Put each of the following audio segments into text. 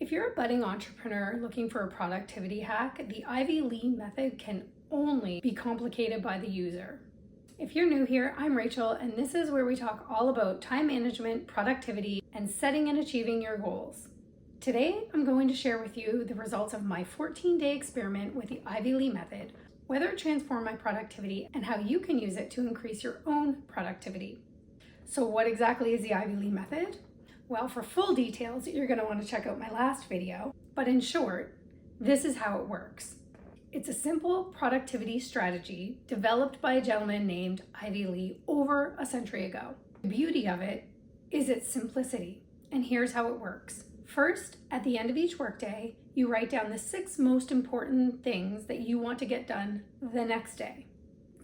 If you're a budding entrepreneur looking for a productivity hack, the Ivy Lee method can only be complicated by the user. If you're new here, I'm Rachel, and this is where we talk all about time management, productivity, and setting and achieving your goals. Today, I'm going to share with you the results of my 14-day experiment with the Ivy Lee method, whether it transformed my productivity, and how you can use it to increase your own productivity. So what exactly is the Ivy Lee method? Well, for full details, you're going to want to check out my last video, but in short, this is how it works. It's a simple productivity strategy developed by a gentleman named Ivy Lee over a century ago. The beauty of it is its simplicity, and here's how it works. First, at the end of each workday, you write down the 6 most important things that you want to get done the next day.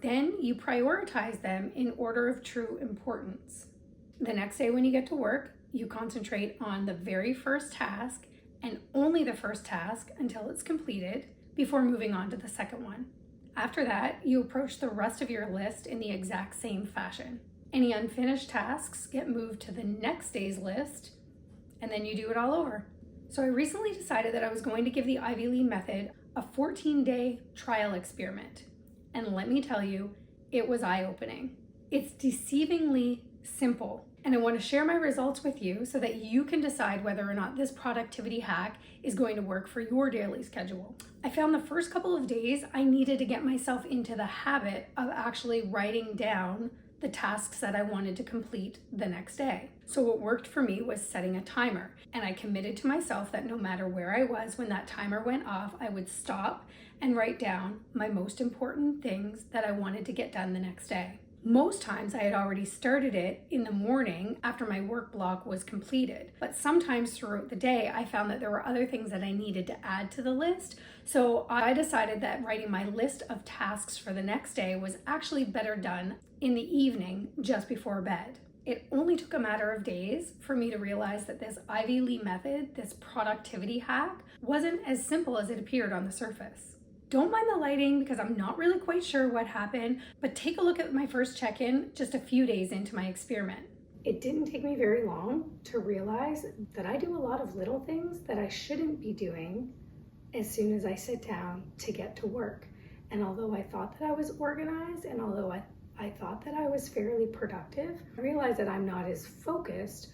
Then you prioritize them in order of true importance. The next day when you get to work, you concentrate on the very first task and only the first task until it's completed before moving on to the second one. After that, you approach the rest of your list in the exact same fashion. Any unfinished tasks get moved to the next day's list, and then you do it all over. So I recently decided that I was going to give the Ivy Lee method a 14-day trial experiment. And let me tell you, it was eye-opening. It's deceivingly simple. And I want to share my results with you so that you can decide whether or not this productivity hack is going to work for your daily schedule. I found the first couple of days I needed to get myself into the habit of actually writing down the tasks that I wanted to complete the next day. So what worked for me was setting a timer, and I committed to myself that no matter where I was when that timer went off, I would stop and write down my most important things that I wanted to get done the next day. Most times I had already started it in the morning after my work block was completed, but sometimes throughout the day I found that there were other things that I needed to add to the list. So I decided that writing my list of tasks for the next day was actually better done in the evening just before bed. It only took a matter of days for me to realize that this Ivy Lee method, this productivity hack, wasn't as simple as it appeared on the surface. Don't mind the lighting because I'm not really quite sure what happened, but take a look at my first check-in just a few days into my experiment. It didn't take me very long to realize that I do a lot of little things that I shouldn't be doing as soon as I sit down to get to work. And although I thought that I was organized and although I thought that I was fairly productive, I realized that I'm not as focused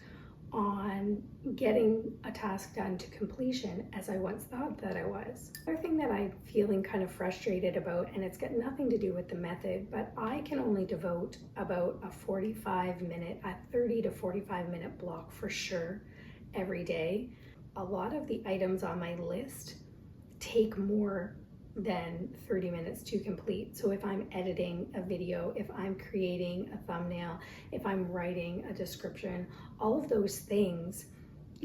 on getting a task done to completion as I once thought that I was. Another thing that I'm feeling kind of frustrated about, and it's got nothing to do with the method, but I can only devote about a 30 to 45 minute block for sure every day. A lot of the items on my list take more than 30 minutes to complete. So if I'm editing a video, if I'm creating a thumbnail, if I'm writing a description, all of those things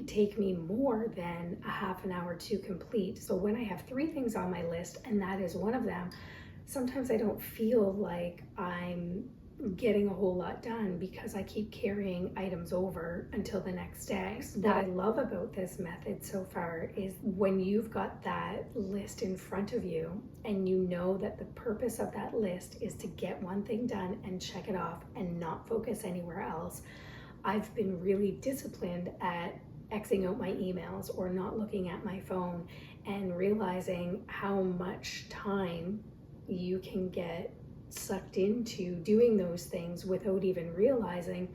take me more than a half an hour to complete. So when I have 3 things on my list, and that is one of them, sometimes I don't feel like I'm getting a whole lot done because I keep carrying items over until the next day. What I love about this method so far is when you've got that list in front of you and you know that the purpose of that list is to get one thing done and check it off and not focus anywhere else. I've been really disciplined at Xing out my emails or not looking at my phone and realizing how much time you can get sucked into doing those things without even realizing,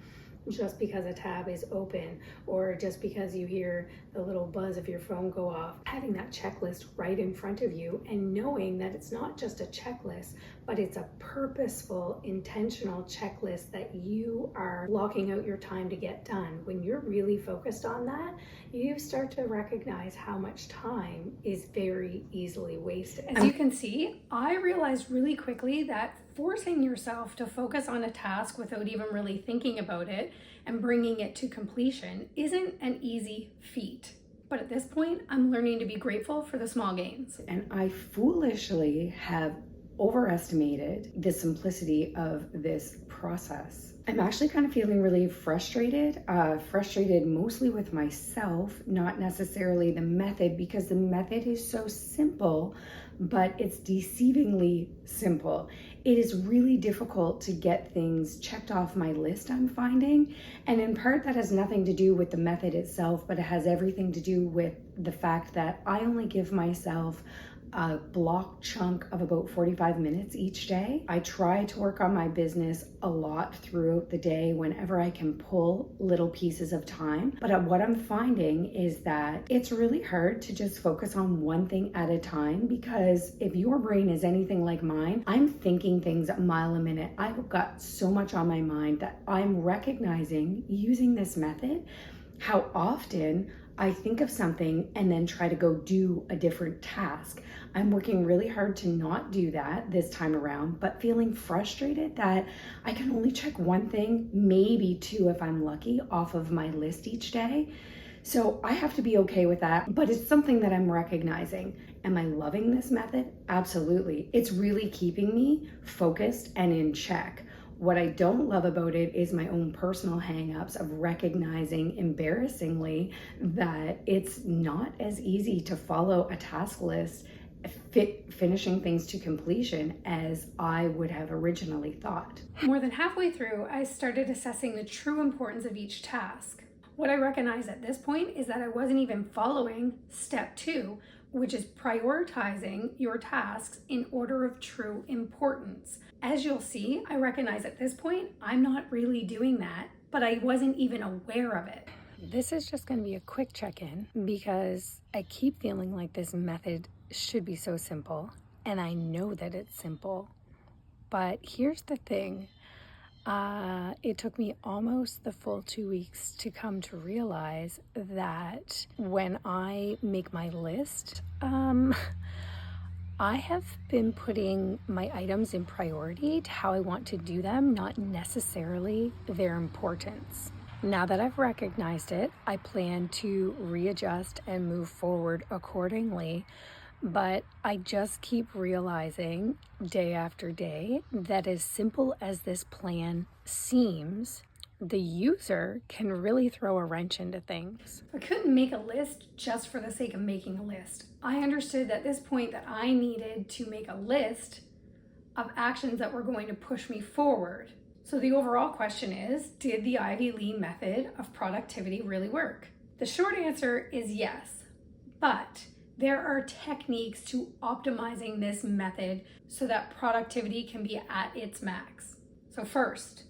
just because a tab is open or just because you hear the little buzz of your phone go off. Having that checklist right in front of you and knowing that it's not just a checklist, but it's a purposeful, intentional checklist that you are blocking out your time to get done. When you're really focused on that, you start to recognize how much time is very easily wasted. As you can see, I realized really quickly that forcing yourself to focus on a task without even really thinking about it and bringing it to completion isn't an easy feat. But at this point, I'm learning to be grateful for the small gains. And I foolishly have overestimated the simplicity of this process. I'm actually kind of feeling really frustrated mostly with myself, not necessarily the method, because the method is so simple, but it's deceivingly simple. It is really difficult to get things checked off my list, I'm finding. And in part, that has nothing to do with the method itself, but it has everything to do with the fact that I only give myself a block chunk of about 45 minutes each day. I try to work on my business a lot throughout the day whenever I can pull little pieces of time. But what I'm finding is that it's really hard to just focus on one thing at a time, because if your brain is anything like mine, I'm thinking things a mile a minute. I've got so much on my mind that I'm recognizing, using this method, how often I think of something and then try to go do a different task. I'm working really hard to not do that this time around, but feeling frustrated that I can only check one thing, maybe two if I'm lucky, off of my list each day. So I have to be okay with that, but it's something that I'm recognizing. Am I loving this method? Absolutely. It's really keeping me focused and in check. What I don't love about it is my own personal hangups of recognizing, embarrassingly, that it's not as easy to follow a task list, finishing things to completion, as I would have originally thought. More than halfway through, I started assessing the true importance of each task. What I recognize at this point is that I wasn't even following step 2, which is prioritizing your tasks in order of true importance. As you'll see, I recognize at this point, I'm not really doing that, but I wasn't even aware of it. This is just going to be a quick check-in because I keep feeling like this method should be so simple, and I know that it's simple. But here's the thing. It took me almost the full 2 weeks to come to realize that when I make my list, I have been putting my items in priority to how I want to do them, not necessarily their importance. Now that I've recognized it, I plan to readjust and move forward accordingly. But I just keep realizing day after day that as simple as this plan seems, the user can really throw a wrench into things. I couldn't make a list just for the sake of making a list. I understood at this point that I needed to make a list of actions that were going to push me forward. So the overall question is, did the Ivy Lee method of productivity really work? The short answer is yes, but there are techniques to optimizing this method so that productivity can be at its max. So first,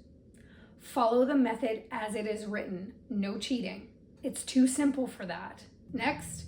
follow the method as it is written, no cheating. It's too simple for that. Next,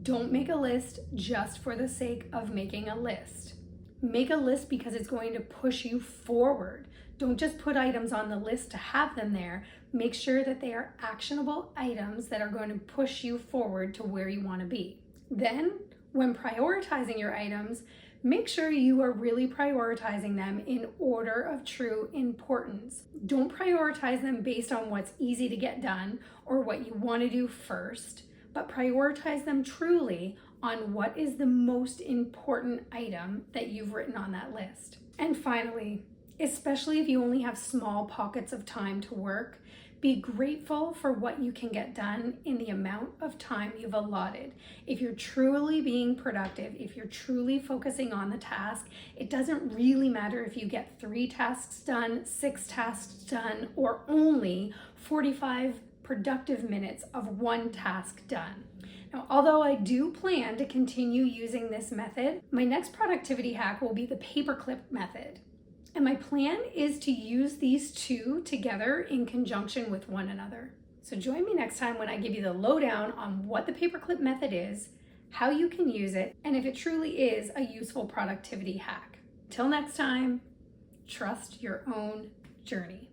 don't make a list just for the sake of making a list. Make a list because it's going to push you forward. Don't just put items on the list to have them there. Make sure that they are actionable items that are going to push you forward to where you want to be. Then, when prioritizing your items, make sure you are really prioritizing them in order of true importance. Don't prioritize them based on what's easy to get done or what you want to do first, but prioritize them truly on what is the most important item that you've written on that list. And finally, especially if you only have small pockets of time to work, be grateful for what you can get done in the amount of time you've allotted. If you're truly being productive, if you're truly focusing on the task, it doesn't really matter if you get 3 tasks done, 6 tasks done, or only 45 productive minutes of one task done. Now, although I do plan to continue using this method, my next productivity hack will be the paperclip method. And my plan is to use these two together in conjunction with one another. So join me next time when I give you the lowdown on what the paperclip method is, how you can use it, and if it truly is a useful productivity hack. Till next time, trust your own journey.